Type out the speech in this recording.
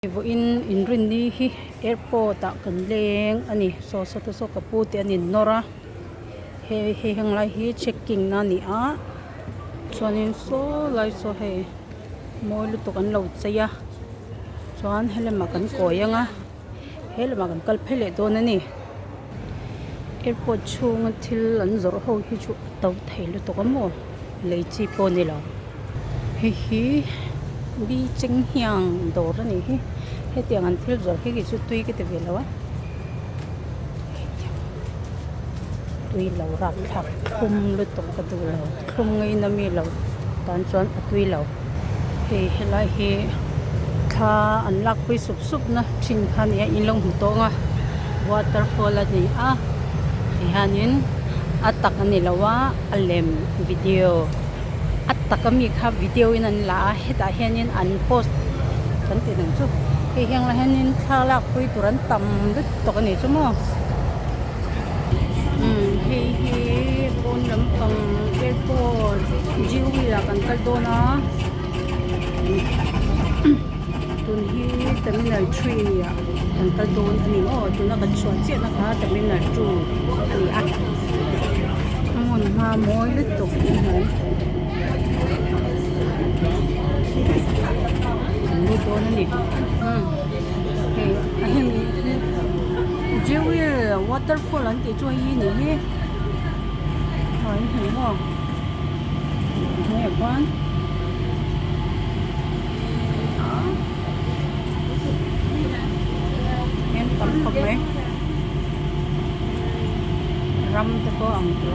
Vo in rin ni hi airport ta kan leng ani so kaputi ani nora he hang lai hi checking na ni a chuanin so lai so he moi lu to kan lo chaya chuan helema kan koyanga helema kan kal phele don ani airport chung thil an zor ho hi chu tau thei lu to kamo lei chi po ni lo hi bi cheng hiang dor ani hi he tiang an thil zor hi chu tui ke te velawa tui lo rak thak khum lu to ka tu lo khum ngai na mi lo tan chuan atui lo he helai he kha an lak pui sup na thin khan ya in long hu to nga waterfall ani a hi hanin atak ani lawa alem video atakami kha video in an la heta hianin an post kan ti nang chu he hiang la hianin thalak pui turan tam lut to kan ni chu mo he bon lam pang airport jiwi la kan kal do na tun hi terminal 3 ya kan kal do ani o tun na kan chuan che na kha terminal 2 ani a amon ma moi lut to ni hai ni do na ni he ahem jiwi waterfall an ti choi ni he hỏi thử không nghe quan đó em tắm không đấy râm cho cô ông chủ